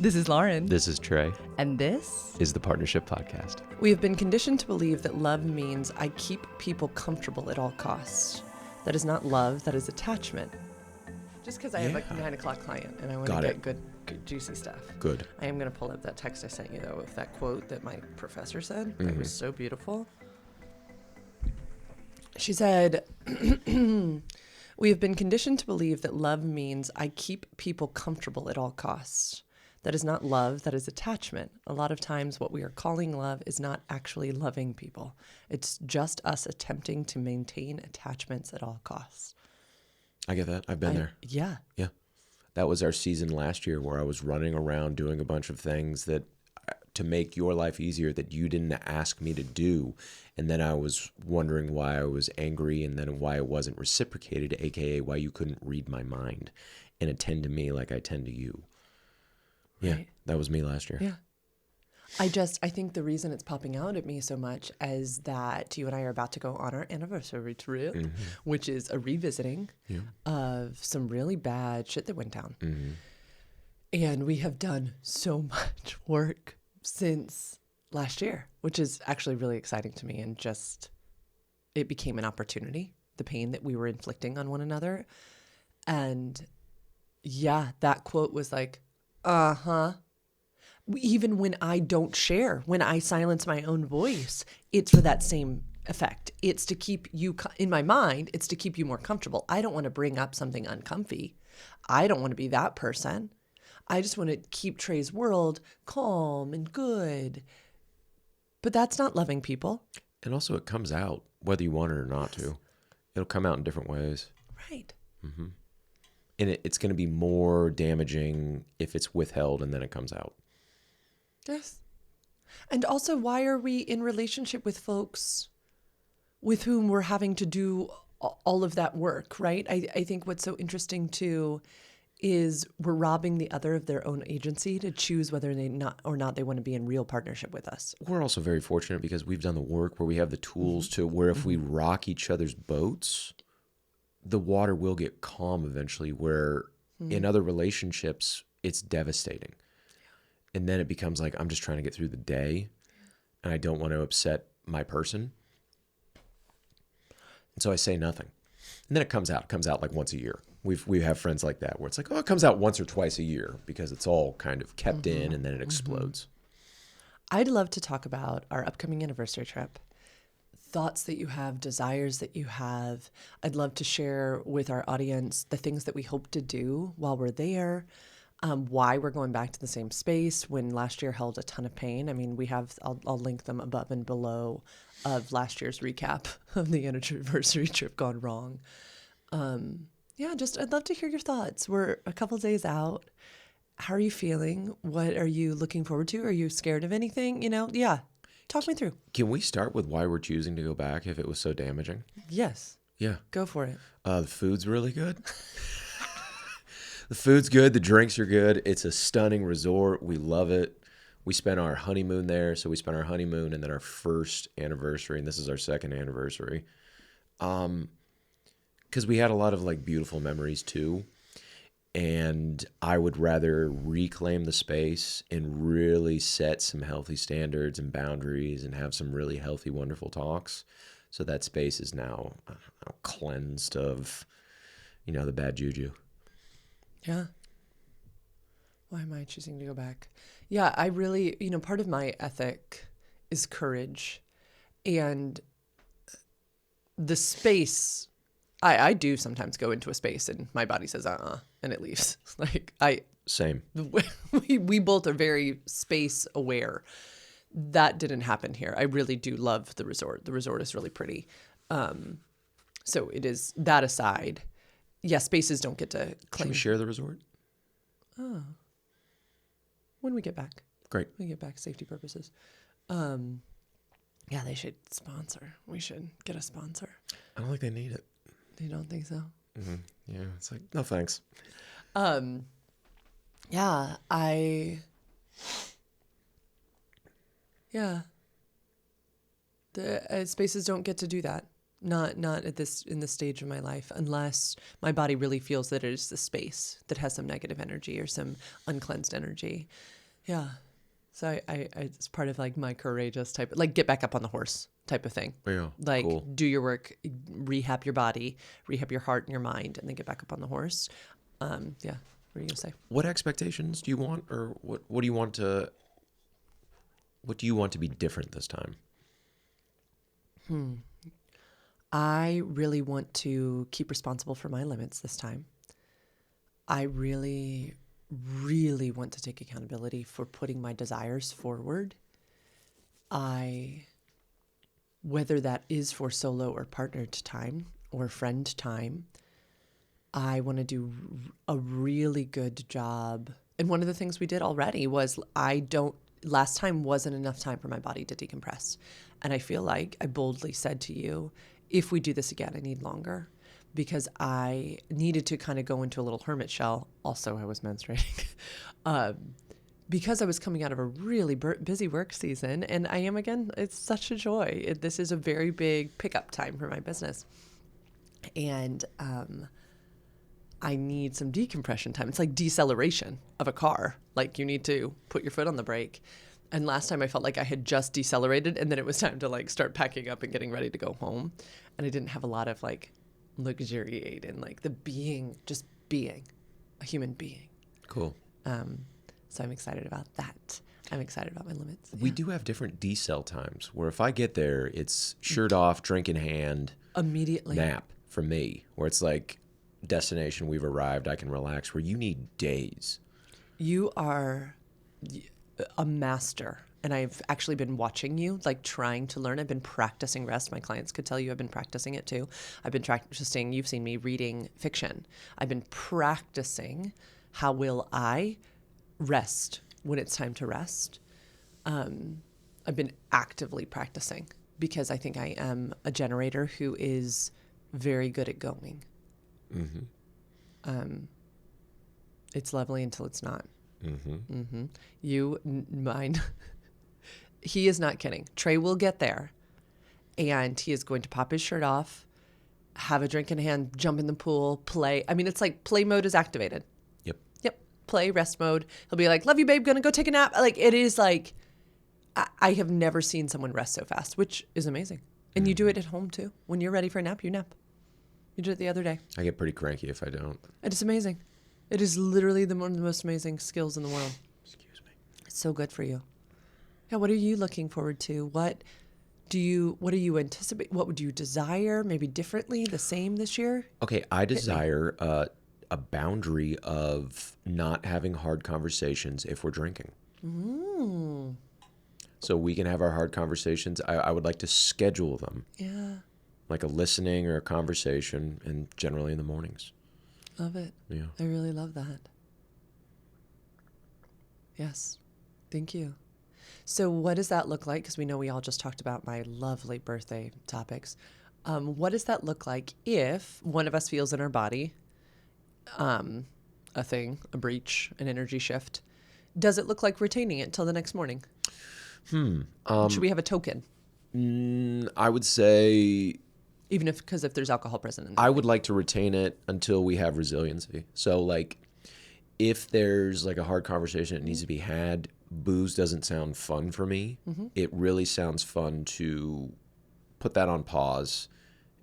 This is Lauren. This is Trey. And this is the Partnership Podcast. We have been conditioned to believe that love means I keep people comfortable at all costs. That is not love, that is attachment. Just because I have a 9 o'clock client and I want to get good, juicy stuff. Good. I am going to pull up that text I sent you, though, with that quote that my professor said. That was so beautiful. She said, we have been conditioned to believe that love means I keep people comfortable at all costs. That is not love, that is attachment. A lot of times what we are calling love is not actually loving people. It's just us attempting to maintain attachments at all costs. I get that. I've been there. Yeah. Yeah. That was our season last year where I was running around doing a bunch of things that to make your life easier that you didn't ask me to do. And then I was wondering why I was angry and then why it wasn't reciprocated, aka why you couldn't read my mind and attend to me like I tend to you. Yeah, right. That was me last year. Yeah. I think the reason it's popping out at me so much is that you and I are about to go on our anniversary trip, which is a revisiting of some really bad shit that went down. And we have done so much work since last year, which is actually really exciting to me. And just, it became an opportunity, the pain that we were inflicting on one another. And yeah, that quote was like, even when I don't share, when I silence my own voice, it's for that same effect. It's to keep you, in my mind, it's to keep you more comfortable. I don't want to bring up something uncomfy. I don't want to be that person. I just want to keep Trey's world calm and good. But that's not loving people. And also it comes out, whether you want it or not to. It'll come out in different ways. Right. Mm-hmm. And it's going to be more damaging if it's withheld and then it comes out. Yes. And also, why are we in relationship with folks with whom we're having to do all of that work, right? I think what's so interesting, too, is we're robbing the other of their own agency to choose whether they want to be in real partnership with us. We're also very fortunate because we've done the work where we have the tools to where if we rock each other's boats, the water will get calm eventually, where in other relationships, it's devastating. And then it becomes like, I'm just trying to get through the day and I don't want to upset my person. And so I say nothing. And then it comes out like once a year. We have friends like that where it's like, oh, it comes out once or twice a year because it's all kind of kept in and then it explodes. I'd love to talk about our upcoming anniversary trip. Thoughts that you have, desires that you have. I'd love to share with our audience the things that we hope to do while we're there, why we're going back to the same space when last year held a ton of pain. I mean, I'll link them above and below of last year's recap of the anniversary trip gone wrong. I'd love to hear your thoughts. We're a couple days out. How are you feeling? What are you looking forward to? Are you scared of anything? Talk me through. Can we start with why we're choosing to go back if it was so damaging? Yes. Yeah. Go for it. The food's really good. The food's good. The drinks are good. It's a stunning resort. We love it. We spent our honeymoon there. So we spent our honeymoon and then our first anniversary. And this is our second anniversary. Because we had a lot of like beautiful memories too. And I would rather reclaim the space and really set some healthy standards and boundaries and have some really healthy, wonderful talks. So that space is now cleansed of, the bad juju. Yeah. Why am I choosing to go back? Yeah, I really, part of my ethic is courage. And the space, I do sometimes go into a space and my body says, and it leaves. Same. We both are very space aware. That didn't happen here. I really do love the resort. The resort is really pretty. So it is, that aside, spaces don't get to claim. Should we share the resort? Oh. When we get back. Great. When we get back, safety purposes. They should sponsor. We should get a sponsor. I don't think they need it. You don't think so? Mm-hmm. Yeah, it's like, no thanks. The spaces don't get to do that. Not at this in this stage of my life, unless my body really feels that it is the space that has some negative energy or some uncleansed energy. Yeah. So I it's part of like my courageous type, like get back up on the horse type of thing. Yeah. Like Cool. do your work, rehab your body, rehab your heart and your mind, and then get back up on the horse. Yeah. What are you gonna say? What expectations do you want, or what do you want to be different this time? I really want to keep responsible for my limits this time. I really, really want to take accountability for putting my desires forward. Whether that is for solo or partnered time or friend time, I want to do a really good job. And one of the things we did already was last time wasn't enough time for my body to decompress. And I feel like I boldly said to you, if we do this again, I need longer, because I needed to kind of go into a little hermit shell. Also, I was menstruating because I was coming out of a really busy work season, and I am again. It's such a joy. This is a very big pickup time for my business. And I need some decompression time. It's like deceleration of a car. Like you need to put your foot on the brake. And last time I felt like I had just decelerated, and then it was time to like start packing up and getting ready to go home. And I didn't have a lot of like luxuriate in like just being a human being. Cool. So I'm excited about that. I'm excited about my limits. We do have different decel times where if I get there, it's shirt off, drink in hand, Immediately. nap for me, where it's like destination, we've arrived, I can relax, where you need days. You are a master. And I've actually been watching you, like trying to learn. I've been practicing rest. My clients could tell you I've been practicing it too. I've been practicing, you've seen me reading fiction. I've been practicing how will I rest when it's time to rest. I've been actively practicing because I think I am a generator who is very good at going. Mm-hmm. It's lovely until it's not. Mm-hmm. Mm-hmm. Mine. He is not kidding. Trey will get there, and he is going to pop his shirt off, have a drink in hand, jump in the pool, play. I mean, it's like play mode is activated. Yep. Play, rest mode. He'll be like, love you, babe. Gonna go take a nap. Like, it is like, I have never seen someone rest so fast, which is amazing. And you do it at home too. When you're ready for a nap, you nap. You did it the other day. I get pretty cranky if I don't. And it's amazing. It is literally one of the most amazing skills in the world. Excuse me. It's so good for you. Yeah, what are you looking forward to? What do you anticipate? What would you desire? Maybe differently, the same this year? Okay, I desire a boundary of not having hard conversations if we're drinking. Mm. So we can have our hard conversations. I would like to schedule them. Yeah. Like a listening or a conversation, and generally in the mornings. Love it. Yeah. I really love that. Yes. Thank you. So what does that look like? Because we know we all just talked about my lovely birthday topics. What does that look like if one of us feels in our body a thing, a breach, an energy shift? Does it look like retaining it till the next morning? Should we have a token? I would say... Because if there's alcohol present in I would like to retain it until we have resiliency. So, like, if there's, like, a hard conversation that needs to be had, booze doesn't sound fun for me. Mm-hmm. It really sounds fun to put that on pause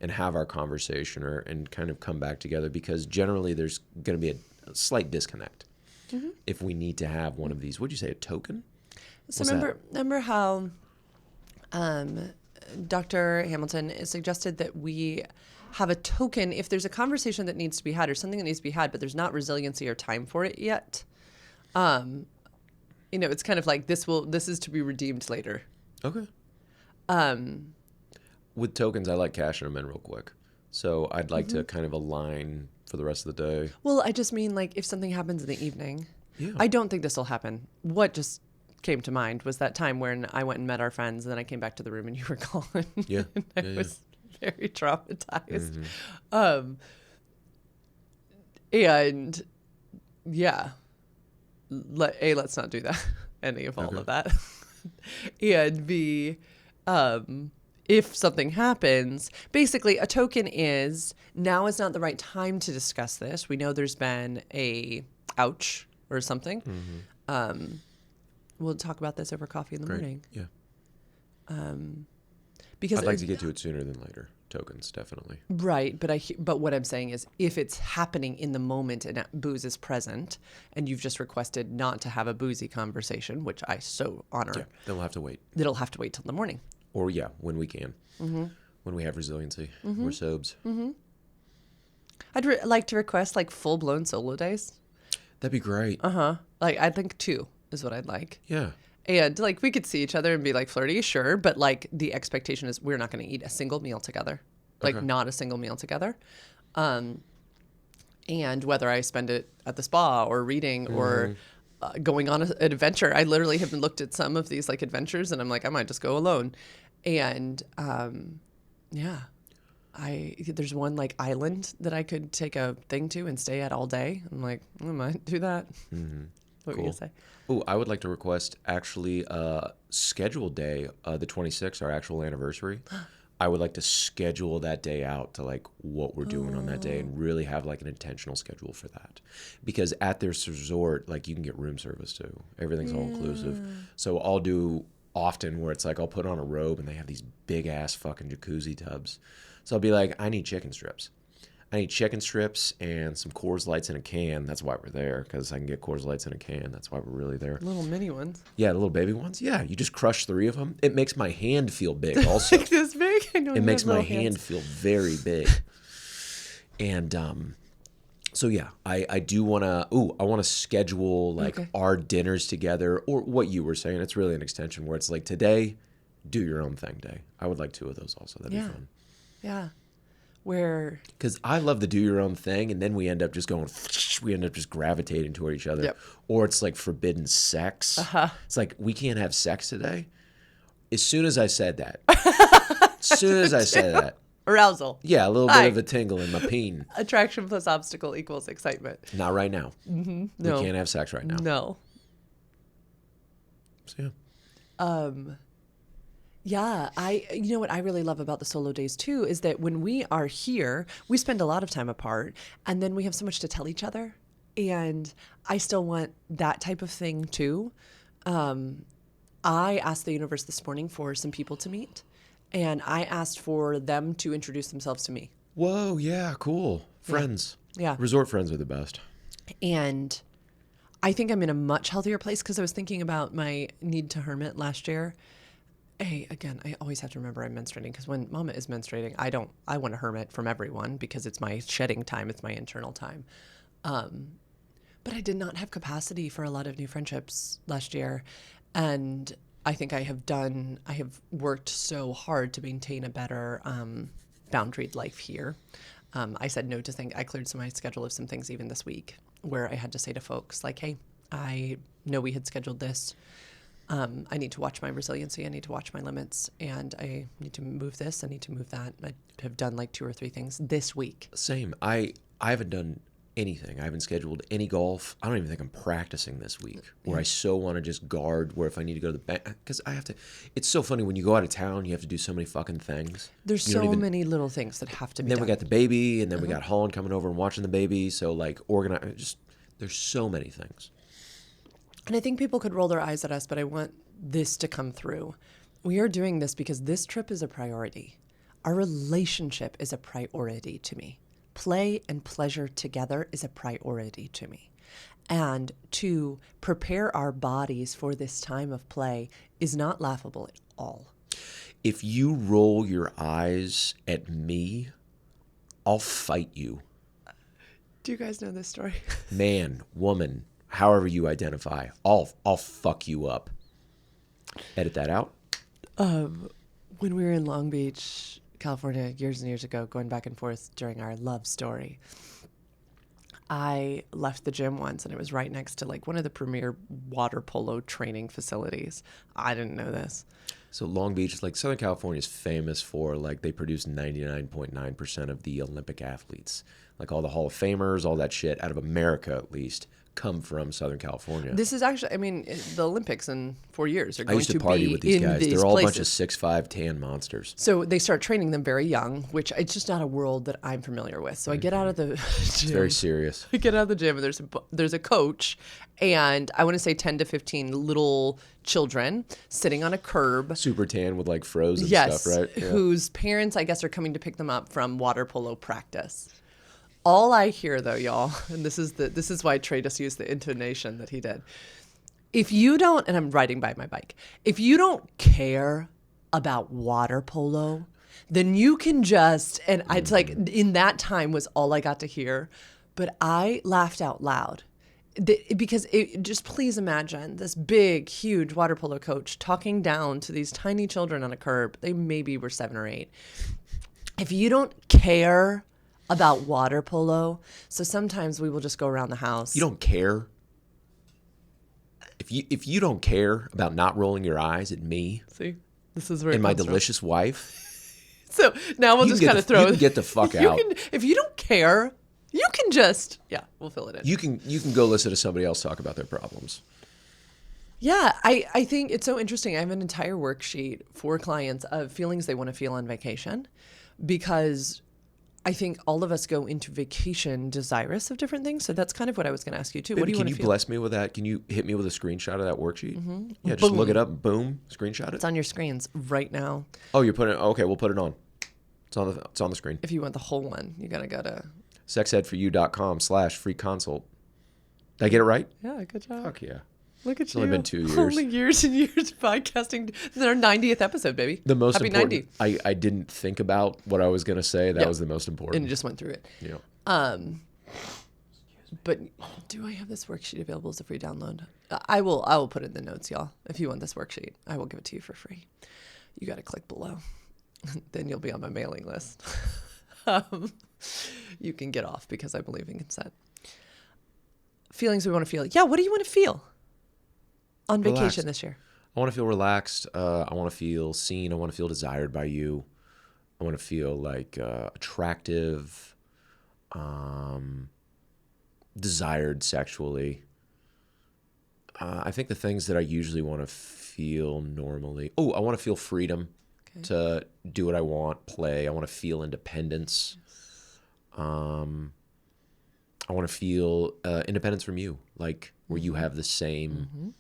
and have our conversation and kind of come back together, because generally there's going to be a slight disconnect if we need to have one of these. Would you say a token? So remember how... Dr. Hamilton suggested that we have a token if there's a conversation that needs to be had or something that needs to be had, but there's not resiliency or time for it yet. It's kind of like this is to be redeemed later. Okay. With tokens, I like cashing them in real quick. So I'd like to kind of align for the rest of the day. Well, I just mean like if something happens in the evening, yeah. I don't think this will happen. What just came to mind was that time when I went and met our friends, and then I came back to the room and you were gone. Yeah. I was very traumatized. Mm-hmm. And yeah, let's not do that. Any of all of that. And B, if something happens, basically a token is now is not the right time to discuss this. We know there's been a ouch or something. We'll talk about this over coffee in the morning. Yeah. Because I'd like to get to it sooner than later. Tokens, definitely. Right, but what I'm saying is if it's happening in the moment and booze is present and you've just requested not to have a boozy conversation, which I so honor. Yeah, they'll have to wait. It'll have to wait till the morning. Or yeah, when we can. When we have resiliency. We're sobs. I'd like to request like full-blown solo days. That'd be great. Like I think 2 is what I'd like. Yeah. And like we could see each other and be like flirty, sure, but like the expectation is we're not going to eat a single meal together. Like not a single meal together. And whether I spend it at the spa or reading or going on an adventure, I literally have looked at some of these like adventures and I'm like, I might just go alone. And yeah, there's one like island that I could take a thing to and stay at all day. I'm like, I might do that. What were you gonna say? Oh, I would like to request actually a scheduled day, the 26th, our actual anniversary. I would like to schedule that day out to like what we're doing on that day and really have like an intentional schedule for that. Because at this resort, like you can get room service too. Everything's all inclusive. So I'll do often where it's like I'll put on a robe and they have these big ass fucking jacuzzi tubs. So I'll be like, I need chicken strips. I need chicken strips and some Coors Lights in a can. That's why we're there, because I can get Coors Lights in a can. That's why we're really there. Little mini ones. Yeah, little baby ones. Yeah, you just crush 3 of them. It makes my hand feel big also. Like this big? I know it makes my hands. hand feel very big. And so yeah, I do want to, I want to schedule like our dinners together, or what you were saying. It's really an extension where it's like today, do your own thing day. I would like 2 of those also. That'd be fun. Yeah. Where, because I love to do your own thing, and then we end up just going, we end up just gravitating toward each other. Or it's like forbidden sex. It's like, we can't have sex today. As soon as I said that, arousal. Yeah, a little bit of a tingle in my peen. Attraction plus obstacle equals excitement. Not right now. No. We can't have sex right now. No. So yeah. Yeah, you know what I really love about the solo days too is that when we are here, we spend a lot of time apart and then we have so much to tell each other. And I still want that type of thing too. I asked the universe this morning for some people to meet, and I asked for them to introduce themselves to me. Whoa, yeah, cool. Friends. Yeah. Resort friends are the best. And I think I'm in a much healthier place because I was thinking about my need to hermit last year. Hey, again, I always have to remember I'm menstruating because when Mama is menstruating, I want to hermit from everyone because it's my shedding time. It's my internal time. But I did not have capacity for a lot of new friendships last year. And I think I have worked so hard to maintain a better boundaried life here. I said no to things. I cleared my schedule of some things even this week where I had to say to folks like, hey, I know we had scheduled this. I need to watch my resiliency. I need to watch my limits, and I need to move this. I need to move that. I have done like 2 or 3 things this week. Same. I haven't done anything. I haven't scheduled any golf. I don't even think I'm practicing this week where I so want to just guard where if I need to go to the bank, because I have to, it's so funny when you go out of town, you have to do so many fucking things. There's so many little things that have to be done. Then we got the baby, and then we got Holland coming over and watching the baby. So like there's so many things. And I think people could roll their eyes at us, but I want this to come through. We are doing this because this trip is a priority. Our relationship is a priority to me. Play and pleasure together is a priority to me. And to prepare our bodies for this time of play is not laughable at all. If you roll your eyes at me, I'll fight you. Do you guys know this story? Man, woman, however you identify, I'll fuck you up. Edit that out. When we were in Long Beach, California, years and years ago, going back and forth during our love story, I left the gym once, and it was right next to like one of the premier water polo training facilities. I didn't know this. So Long Beach, like Southern California, is famous for like they produce 99.9% of the Olympic athletes, like all the Hall of Famers, all that shit out of America at least, come from Southern California. This is actually, I mean, the Olympics in 4 years are I going used to to party be with these in guys. these They're all places. a bunch of 6'5" tan monsters. So they start training them very young, which it's just not a world that I'm familiar with. So I get out of the gym. It's very serious. I get out of the gym and there's a coach, and I want to say 10 to 15 little children sitting on a curb. Super tan with like frozen Yes, stuff, right? Yeah. whose parents, I guess, are coming to pick them up from water polo practice. All I hear, though, y'all, and this is why Trey just used the intonation that he did. If you don't, and I'm riding by my bike, if you don't care about water polo, then you can just, and it's like in that time was all I got to hear, but I laughed out loud. Because just please imagine this big, huge water polo coach talking down to these tiny children on a curb. They maybe were 7 or 8. If you don't care about water polo, so sometimes we will just go around the house. You don't care? If you don't care about not rolling your eyes at me See, this is where and it my comes from. delicious wife, So now we'll just kind of throw you can get the fuck out. If you don't care, you can just, we'll fill it in. You can go listen to somebody else talk about their problems. Yeah, I think it's so interesting. I have an entire worksheet for clients of feelings they want to feel on vacation, because I think all of us go into vacation desirous of different things. So that's kind of what I was going to ask you too. Baby, what do you want to Can feel? you bless me with that? Can you hit me with a screenshot of that worksheet? Mm-hmm. Yeah, just Boom. look it up. Boom. Screenshot it. It's on your screens right now. Oh, you're putting it. Okay, we'll put it on. It's on the screen. If you want the whole one, you got to go to sexedforyou.com/free consult. Did I get it right? Yeah, good job. Fuck yeah. Look at It's you. only been 2 years. Only years and years podcasting. This is our 90th episode, baby. The most Happy important. 90. I didn't think about what I was going to say. That was the most important. And just went through it. Yeah. But do I have this worksheet available as a free download? I will put it in the notes, y'all. If you want this worksheet, I will give it to you for free. You got to click below. Then you'll be on my mailing list. You can get off because I believe in consent. Feelings we want to feel. Yeah, what do you want to feel on vacation Relaxed. this year? I want to feel relaxed. I want to feel seen. I want to feel desired by you. I want to feel like attractive, desired sexually. I think the things that I usually want to feel normally. Oh, I want to feel freedom to do what I want, play. I want to feel independence. I want to feel independence from you, like where you have the same,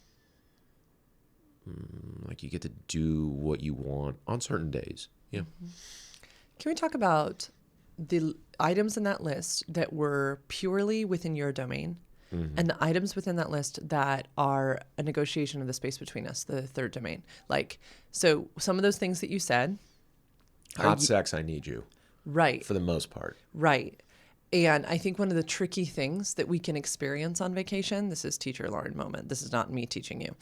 like you get to do what you want on certain days. Yeah. Can we talk about the items in that list that were purely within your domain and the items within that list that are a negotiation of the space between us, the third domain? Like, so some of those things that you said. Hot sex, I need you. Right. For the most part. Right. And I think one of the tricky things that we can experience on vacation, this is teacher learn moment, this is not me teaching you,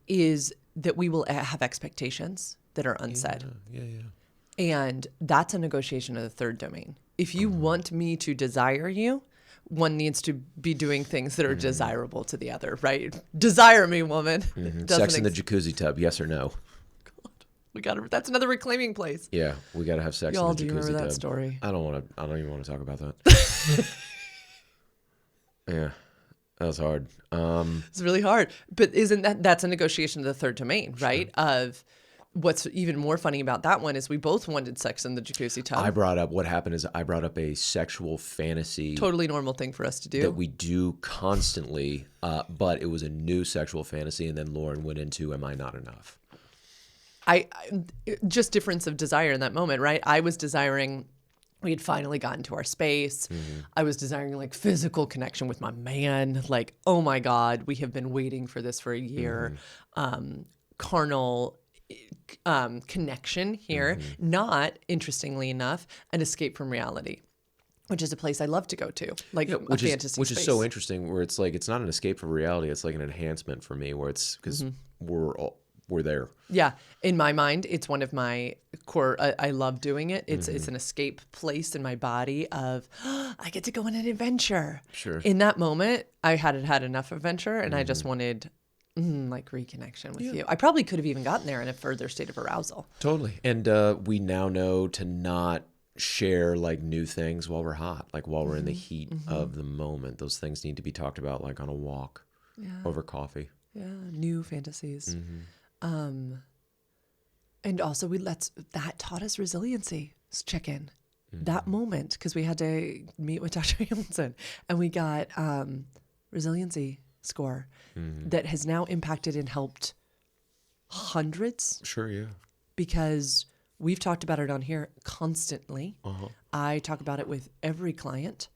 is that we will have expectations that are unsaid. Yeah. And that's a negotiation of the third domain. If you want me to desire you, one needs to be doing things that are desirable to the other, right? Desire me, woman. Sex in the jacuzzi tub, yes or no? That's another reclaiming place. Yeah, we got to have sex Y'all, in the jacuzzi do you remember that tub. story? I don't even want to talk about that. Yeah, that was hard. It's really hard. But that's a negotiation of the third domain, right? Of what's even more funny about that one is we both wanted sex in the jacuzzi tub. What happened is I brought up a sexual fantasy. Totally normal thing for us to do. That we do constantly, but it was a new sexual fantasy, and then Lauren went into, am I not enough? I just difference of desire in that moment, right? I was desiring, we had finally gotten to our space. I was desiring like physical connection with my man. Like, oh my God, we have been waiting for this for a year. Carnal connection here, not, interestingly enough, an escape from reality, which is a place I love to go to, like a fantasy space. Which is so interesting, where it's like, it's not an escape from reality. It's like an enhancement for me, where it's because we're there. Yeah. In my mind, it's one of my core, I love doing it. It's an escape place in my body of, I get to go on an adventure. Sure. In that moment, I had enough adventure and I just wanted like reconnection with you. I probably could have even gotten there in a further state of arousal. Totally. And we now know to not share like new things while we're hot, like while we're in the heat of the moment. Those things need to be talked about like on a walk over coffee. Yeah, new fantasies. And also that taught us resiliency. Let's check in. That moment, because we had to meet with Dr. Hamilton, and we got resiliency score that has now impacted and helped hundreds. Sure, yeah. Because we've talked about it on here constantly. I talk about it with every client.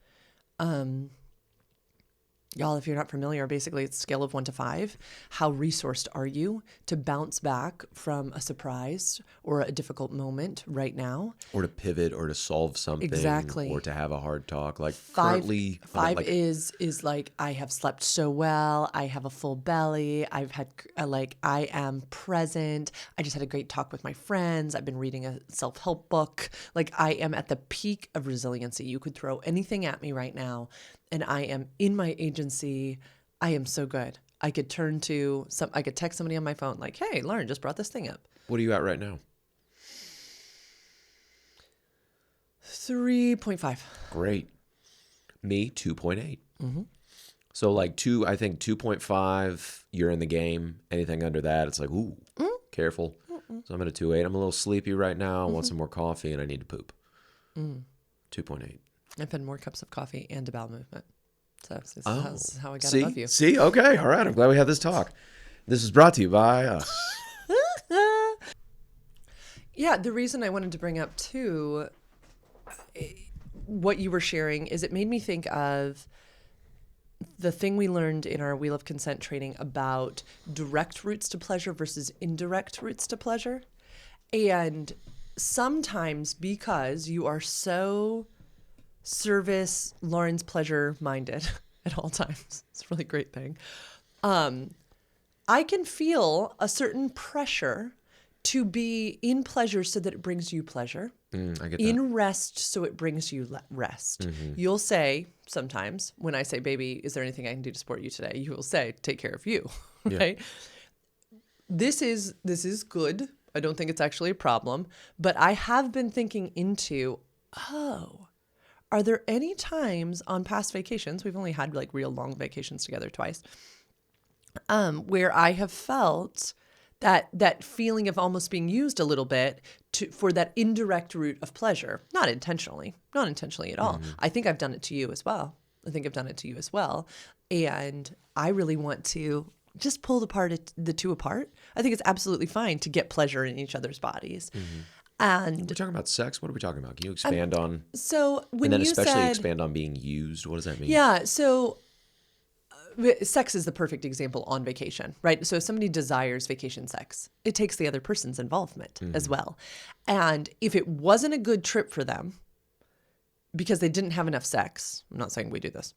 Y'all, if you're not familiar, basically it's a scale of 1 to 5. How resourced are you to bounce back from a surprise or a difficult moment right now? Or to pivot or to solve something. Exactly. Or to have a hard talk. Like 5 currently... is like, I have slept so well. I have a full belly. I've had, I am present. I just had a great talk with my friends. I've been reading a self-help book. Like, I am at the peak of resiliency. You could throw anything at me right now, and I am in my agency. I am so good. I could I could text somebody on my phone like, hey, Lauren just brought this thing up. What are you at right now? 3.5. Great. Me, 2.8. So like 2.5, you're in the game. Anything under that, it's like, ooh, careful. So I'm at a 2.8. I'm a little sleepy right now. I want some more coffee and I need to poop. 2.8. I've had more cups of coffee and a bowel movement. So this is how I got above you. See? Okay. All right. I'm glad we had this talk. This is brought to you by us. Yeah, the reason I wanted to bring up too what you were sharing is it made me think of the thing we learned in our Wheel of Consent training about direct routes to pleasure versus indirect routes to pleasure. And sometimes because you are so service, Lauren's pleasure minded at all times, it's a really great thing. I can feel a certain pressure to be in pleasure so that it brings you pleasure. I get that. In rest so it brings you rest. You'll say sometimes when I say, baby, is there anything I can do to support you today? You will say, take care of you, right? This is good. I don't think it's actually a problem, but I have been thinking into, are there any times on past vacations, we've only had like real long vacations together twice, where I have felt that feeling of almost being used a little bit for that indirect route of pleasure, not intentionally at all. I think I've done it to you as well. And I really want to just pull the two apart. I think it's absolutely fine to get pleasure in each other's bodies. And we're talking about sex. What are we talking about? Can you expand on? So when and then you especially said, expand on being used. What does that mean? Yeah. So sex is the perfect example on vacation, right? So if somebody desires vacation sex, it takes the other person's involvement as well. And if it wasn't a good trip for them because they didn't have enough sex, I'm not saying we do this.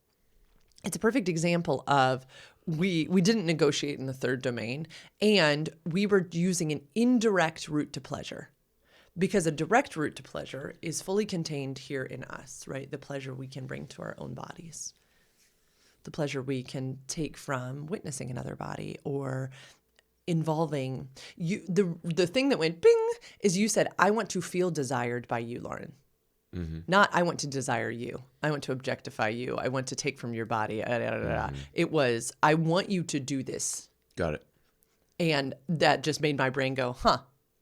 It's a perfect example of we didn't negotiate in the third domain and we were using an indirect route to pleasure. Because a direct route to pleasure is fully contained here in us, right? The pleasure we can bring to our own bodies. The pleasure we can take from witnessing another body or involving you. The thing that went bing is you said, I want to feel desired by you, Lauren. Not I want to desire you. I want to objectify you. I want to take from your body. It was, I want you to do this. Got it. And that just made my brain go,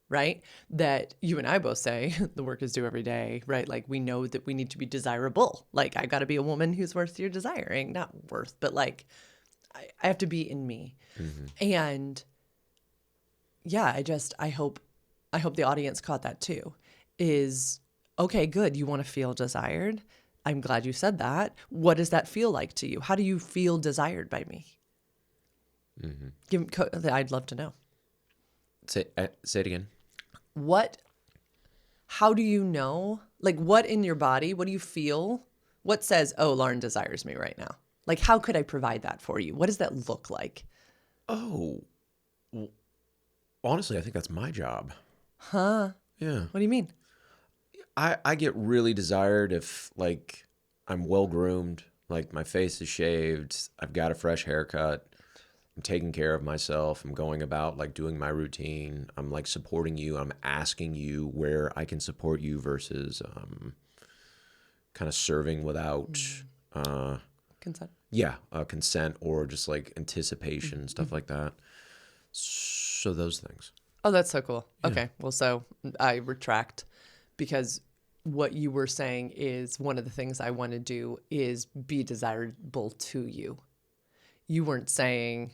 right? That you and I both say the work is due every day, right? Like we know that we need to be desirable. Like I got to be a woman who's worth your desiring, not worth, but like I have to be in me. And yeah, I hope the audience caught that too, is okay, good. You want to feel desired. I'm glad you said that. What does that feel like to you? How do you feel desired by me? I'd love to know. Say it again. How do you know? Like what in your body, what do you feel? What says, oh, Lauren desires me right now? Like how could I provide that for you? What does that look like? Oh, well, honestly, I think that's my job. Yeah. What do you mean? I get really desired if like I'm well groomed, like my face is shaved, I've got a fresh haircut, I'm taking care of myself. I'm going about like doing my routine. I'm like supporting you. I'm asking you where I can support you versus kind of serving without Consent. yeah, consent or just like anticipation, stuff like that. So those things. Oh, that's so cool. Yeah. Okay. Well, so I retract because what you were saying is one of the things I want to do is be desirable to you. You weren't saying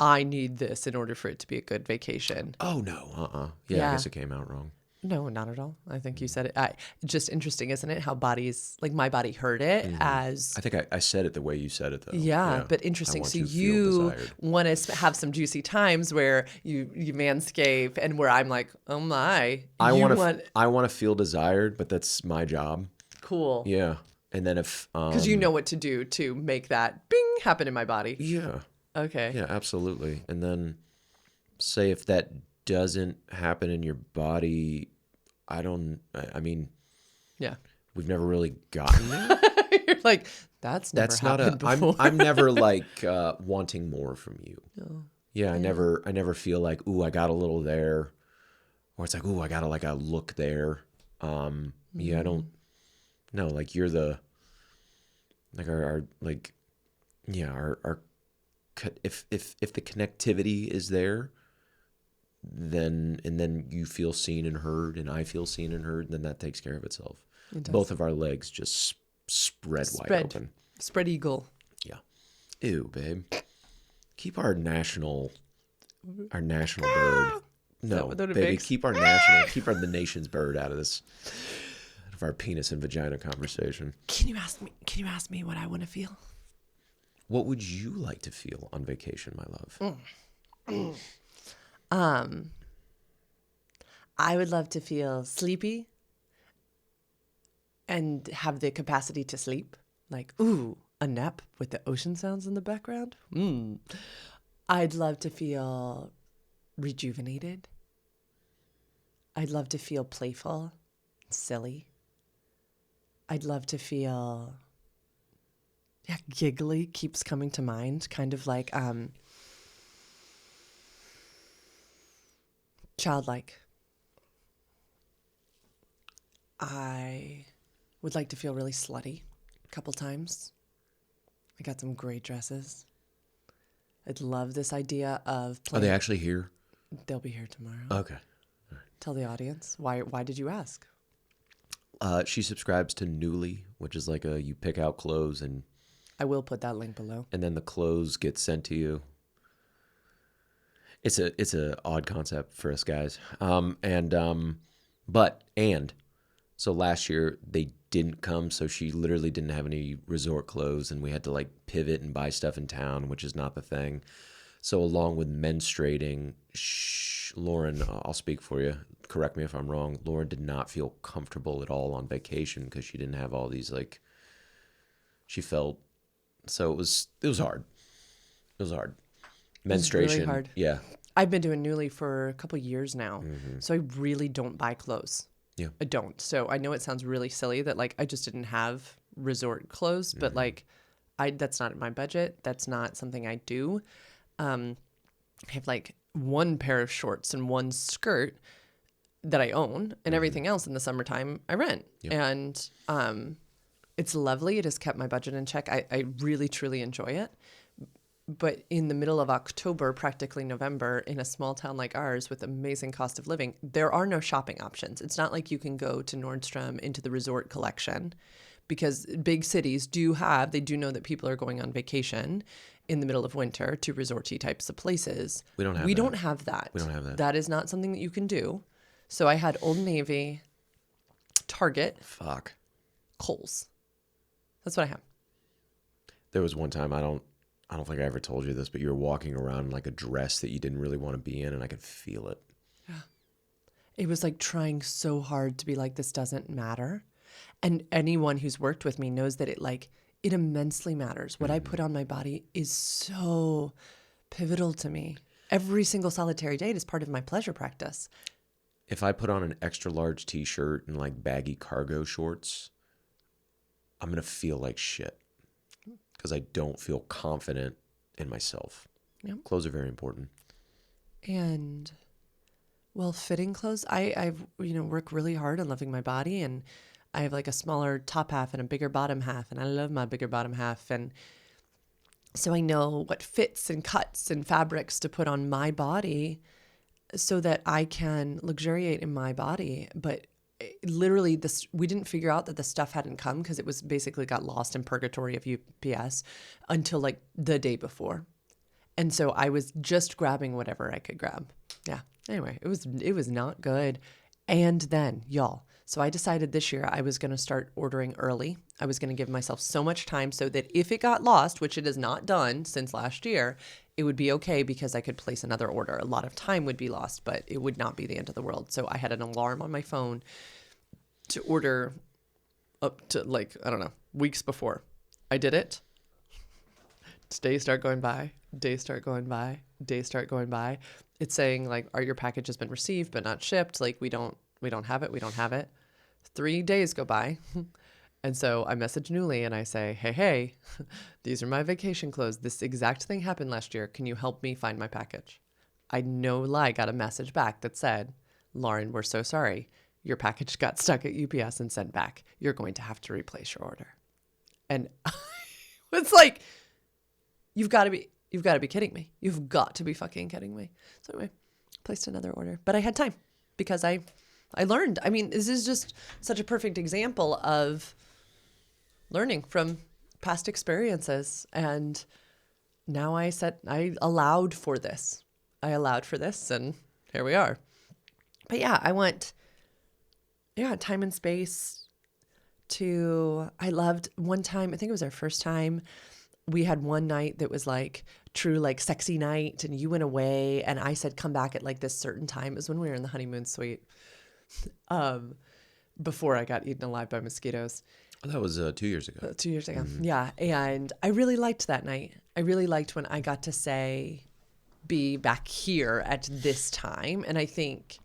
I need this in order for it to be a good vacation. Oh no, Yeah, I Yeah. guess it came out wrong. No, not at all. I think you said it. Just interesting, isn't it? How bodies, like my body heard it as, I think I said it the way you said it though. yeah, but I interesting. want So to feel you desired. want to have some juicy times where you manscape and where I'm like, oh my, I you want to feel desired, but that's my job. cool. Yeah. And then if Because you know what to do to make that bing happen in my body. yeah. Okay. Yeah, absolutely. And then say if that doesn't happen in your body, I mean, Yeah. we've never really gotten there. You're like, that's never That's not happened before. I'm never like wanting more from you. Yeah, I never feel like, ooh, I got a little there. Or it's like, ooh, I got like a look there. Yeah, I don't no, like you're the like our like yeah, our if the connectivity is there, then you feel seen and heard and I feel seen and heard, then that takes care of itself. It does. Both of our legs just spread wide open. Spread eagle. Yeah. Ew, babe. Keep our national bird. No, what it baby, makes? keep the nation's bird out of our penis and vagina conversation. Can you ask me what I want to feel? What would you like to feel on vacation, my love? I would love to feel sleepy and have the capacity to sleep. Like, ooh, a nap with the ocean sounds in the background. I'd love to feel rejuvenated. I'd love to feel playful, silly. I'd love to feel, giggly keeps coming to mind. Kind of like childlike. I would like to feel really slutty a couple times. I got some great dresses. I'd love this idea of Are they actually here? They'll be here tomorrow. Okay. Tell the audience. Why did you ask? She subscribes to Newly, which is like you pick out clothes and I will put that link below. then the clothes get sent to you. It's a odd concept for us guys. So last year they didn't come, so she literally didn't have any resort clothes, and we had to like pivot and buy stuff in town, which is not the thing. So along with menstruating, Lauren, I'll speak for you. Correct me if I'm wrong. Lauren did not feel comfortable at all on vacation because she didn't have all these she felt. So it was hard. It was hard. Menstruation. Really hard. Yeah. I've been doing Newly for a couple years now, so I really don't buy clothes. Yeah. I don't. So I know it sounds really silly that like I just didn't have resort clothes, but like that's not in my budget. That's not something I do. I have like one pair of shorts and one skirt that I own, and everything else in the summertime I rent. Yep. And it's lovely. It has kept my budget in check. I really, truly enjoy it. But in the middle of October, practically November, in a small town like ours with amazing cost of living, there are no shopping options. It's not like you can go to Nordstrom into the resort collection, because big cities do know that people are going on vacation in the middle of winter to resorty types of places. We don't have that. We don't have that. We don't have that. That is not something that you can do. So I had Old Navy, Target, Fuck. Kohl's. That's what I have. There was one time, I don't think I ever told you this, but you were walking around in like a dress that you didn't really want to be in, and I could feel it. Yeah. It was like trying so hard to be like, this doesn't matter. And anyone who's worked with me knows that it immensely matters. What I put on my body is so pivotal to me. Every single solitary day is part of my pleasure practice. If I put on an extra large t-shirt and like baggy cargo shorts, I'm going to feel like shit because I don't feel confident in myself. Yep. Clothes are very important. And well, fitting clothes, I've work really hard on loving my body, and I have like a smaller top half and a bigger bottom half, and I love my bigger bottom half. And so I know what fits and cuts and fabrics to put on my body so that I can luxuriate in my body. But literally we didn't figure out that the stuff hadn't come because it was basically got lost in purgatory of UPS until like the day before. And so I was just grabbing whatever I could grab. Yeah. Anyway, it was not good. And then, y'all, so I decided this year I was going to start ordering early. I was going to give myself so much time so that if it got lost, which it has not done since last year, it would be okay because I could place another order. A lot of time would be lost, but it would not be the end of the world. So I had an alarm on my phone to order up to like, I don't know, weeks before. I did it. Days start going by. Days start going by. Days start going by. It's saying like, your package has been received but not shipped. Like we don't have it. We don't have it. 3 days go by. And so I message Newly and I say, hey, these are my vacation clothes. This exact thing happened last year. Can you help me find my package? I no lie got a message back that said, Lauren, we're so sorry. Your package got stuck at UPS and sent back. You're going to have to replace your order. And it's like, you've got to be kidding me. You've got to be fucking kidding me. So anyway, placed another order, but I had time because I learned. I mean, this is just such a perfect example of learning from past experiences. And now I allowed for this. And here we are. But yeah, I want, time and space I loved one time, I think it was our first time, we had one night that was like true, like sexy night, and you went away and I said, come back at like this certain time. It was when we were in the honeymoon suite, before I got eaten alive by mosquitoes. Oh, that was 2 years ago. 2 years ago. Mm-hmm. Yeah. And I really liked that night. I really liked when I got to be back here at this time. And I think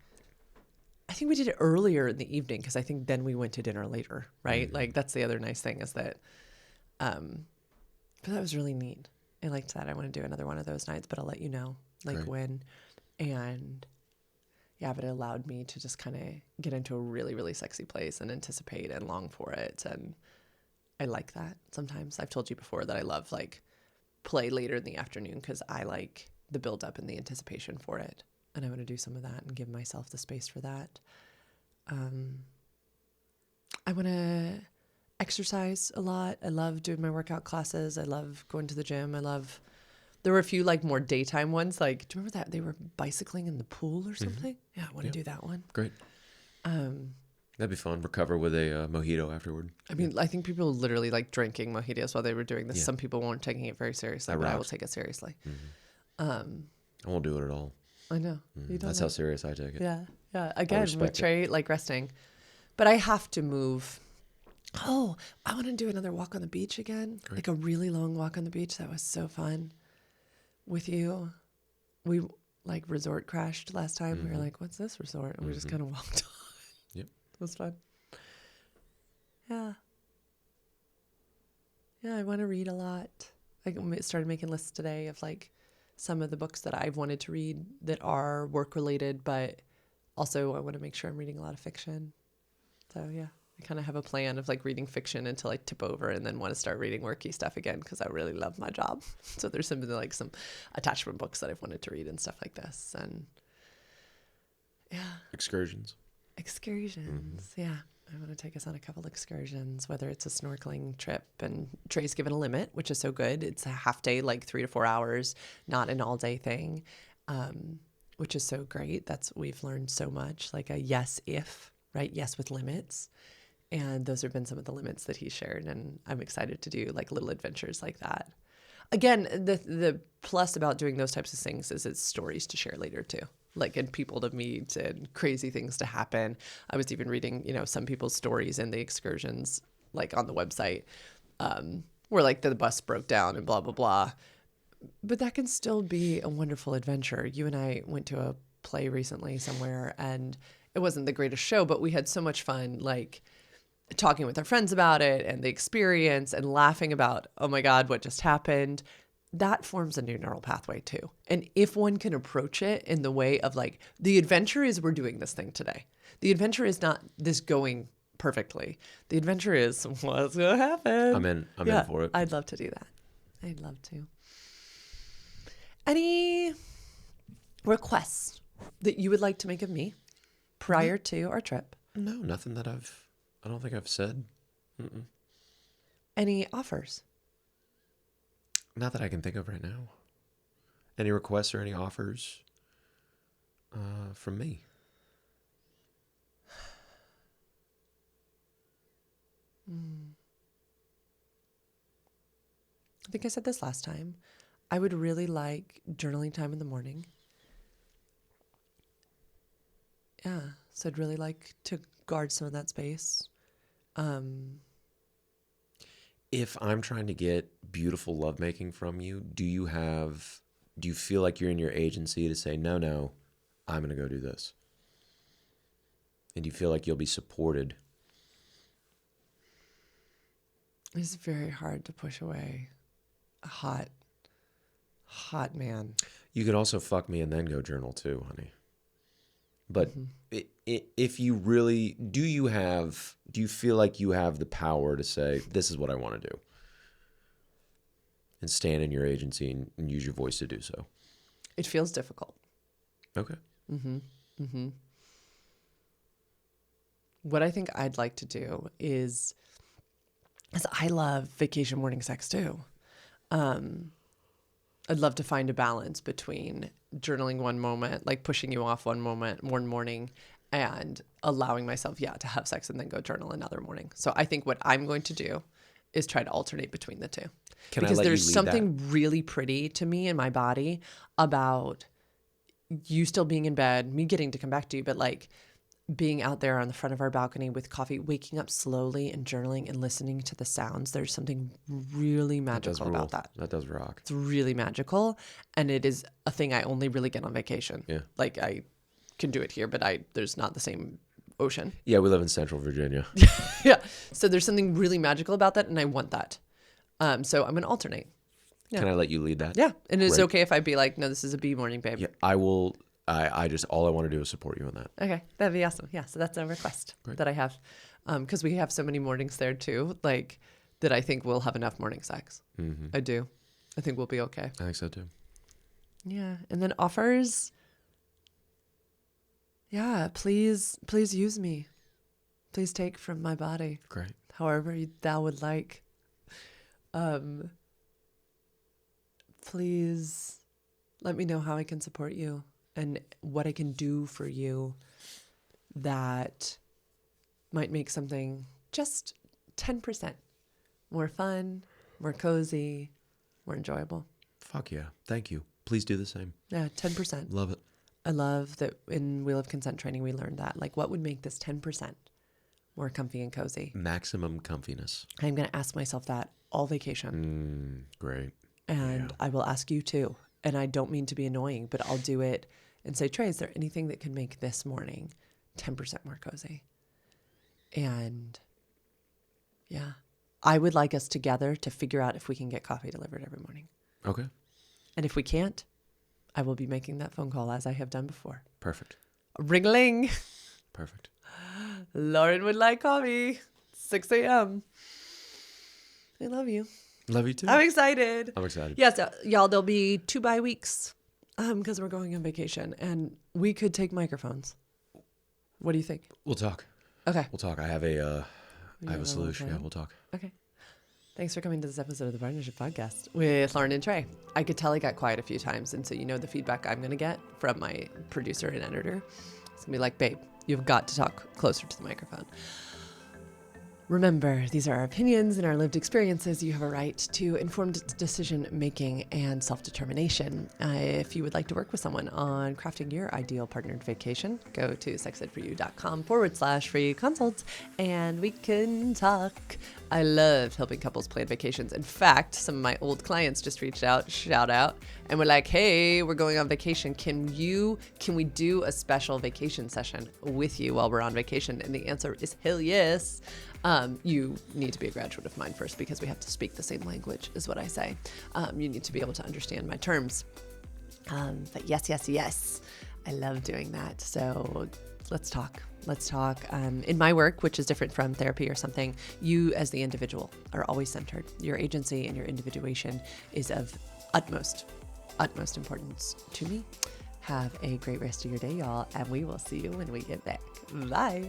we did it earlier in the evening because I think then we went to dinner later, right? Mm-hmm. Like that's the other nice thing is that, but that was really neat. I liked that. I want to do another one of those nights, but I'll let you know when. And yeah, but it allowed me to just kind of get into a really, really sexy place and anticipate and long for it. And I like that. Sometimes I've told you before that I love like play later in the afternoon because I like the build up and the anticipation for it. And I want to do some of that and give myself the space for that. I want to exercise a lot. I love doing my workout classes. I love going to the gym. There were a few like more daytime ones. Like, do you remember that they were bicycling in the pool or something? Mm-hmm. Yeah, I want to do that one. Great. That'd be fun. Recover with a mojito afterward. I mean, I think people literally like drinking mojitos while they were doing this. Yeah. Some people weren't taking it very seriously, but I will take it seriously. Mm-hmm. I won't do it at all. I know. You don't. That's how serious I take it. Yeah. Yeah. Again, with Trey, like resting. But I have to move. Oh, I want to do another walk on the beach again. Great. Like a really long walk on the beach. That was so fun with you. We like resort crashed last time. Mm-hmm. We were like, what's this resort? And we just kind of walked on. Yep. It was fun. Yeah. Yeah, I want to read a lot. I started making lists today of like some of the books that I've wanted to read that are work related, but also I want to make sure I'm reading a lot of fiction. So yeah. I kind of have a plan of like reading fiction until I tip over and then want to start reading worky stuff again because I really love my job. So there's some attachment books that I've wanted to read and stuff like this. And yeah. Excursions. Mm-hmm. Yeah. I want to take us on a couple excursions, whether it's a snorkeling trip, and Trey's given a limit, which is so good. It's a half day, like 3 to 4 hours, not an all day thing, which is so great. We've learned so much, like a yes, if, right? Yes, with limits. And those have been some of the limits that he shared. And I'm excited to do like little adventures like that. Again, the plus about doing those types of things is it's stories to share later too. Like, and people to meet and crazy things to happen. I was even reading, some people's stories in the excursions, like on the website, where like the bus broke down and blah, blah, blah. But that can still be a wonderful adventure. You and I went to a play recently somewhere and it wasn't the greatest show, but we had so much fun, like talking with our friends about it and the experience and laughing about, oh my God, what just happened. that forms a new neural pathway too. And if one can approach it in the way of like, the adventure is we're doing this thing today. The adventure is not this going perfectly. The adventure is what's going to happen. I'm in for it. I'd love to do that. I'd love to. Any requests that you would like to make of me prior to our trip? No, nothing that I don't think I've said. Mm-mm. Any offers? Not that I can think of right now. Any requests or any offers from me? I think I said this last time. I would really like journaling time in the morning. Yeah, so I'd really like to guard some of that space. If I'm trying to get beautiful lovemaking from you, do you feel like you're in your agency to say, no, I'm going to go do this? And do you feel like you'll be supported? It's very hard to push away a hot man. You could also fuck me and then go journal too, honey. But if you really, do you feel like you have the power to say, this is what I want to do? And stand in your agency and use your voice to do so? It feels difficult. Okay. What I think I'd like to do is I love vacation morning sex too. I'd love to find a balance between journaling one moment, like pushing you off one morning, and allowing myself, to have sex and then go journal another morning. So I think what I'm going to do is try to alternate between the two. Because there's something really pretty to me in my body about you still being in bed, me getting to come back to you, but like being out there on the front of our balcony with coffee, waking up slowly and journaling and listening to the sounds. There's something really magical about that. That does rock. It's really magical. And it is a thing I only really get on vacation. Yeah. Like I can do it here, but there's not the same ocean. Yeah, we live in Central Virginia. Yeah. So there's something really magical about that. And I want that. So I'm going to alternate. Yeah. Can I let you lead that? Yeah. And it's okay if I be like, no, this is a B morning, babe. Yeah, I will. All I want to do is support you on that. Okay, that'd be awesome. Yeah, so that's a request that I have, because we have so many mornings there too, like that I think we'll have enough morning sex. Mm-hmm. I do. I think we'll be okay. I think so too. Yeah, and then offers. Yeah, please use me. Please take from my body. Great. However thou would like. Please let me know how I can support you. And what I can do for you that might make something just 10% more fun, more cozy, more enjoyable. Fuck yeah. Thank you. Please do the same. Yeah, 10%. Love it. I love that in Wheel of Consent training, we learned that. Like, what would make this 10% more comfy and cozy? Maximum comfiness. I'm going to ask myself that all vacation. Great. And I will ask you too. And I don't mean to be annoying, but I'll do it and say, Trey, is there anything that can make this morning 10% more cozy? And yeah, I would like us together to figure out if we can get coffee delivered every morning. Okay. And if we can't, I will be making that phone call as I have done before. Perfect. Ring-a-ling. Perfect. Lauren would like coffee. 6 a.m. I love you. Love you too. I'm excited. I'm excited. Yes, y'all, there'll be 2 bye weeks because we're going on vacation and we could take microphones. What do you think? We'll talk. Okay. We'll talk. I have a solution. Yeah, we'll talk. Okay. Thanks for coming to this episode of the Partnership Podcast with Lauren and Trey. I could tell I got quiet a few times, and so you know the feedback I'm going to get from my producer and editor. It's going to be like, babe, you've got to talk closer to the microphone. Remember, these are our opinions and our lived experiences. You have a right to informed decision-making and self-determination. If you would like to work with someone on crafting your ideal partnered vacation, go to sexedforyou.com/free consults, and we can talk. I love helping couples plan vacations. In fact, some of my old clients just reached out, shout out, and were like, hey, we're going on vacation. Can we do a special vacation session with you while we're on vacation? And the answer is hell yes. You need to be a graduate of mine first because we have to speak the same language, is what I say. You need to be able to understand my terms. But yes. I love doing that. So let's talk. In my work, which is different from therapy or something, you as the individual are always centered. Your agency and your individuation is of utmost importance to me. Have a great rest of your day, y'all, and we will see you when we get back. Bye.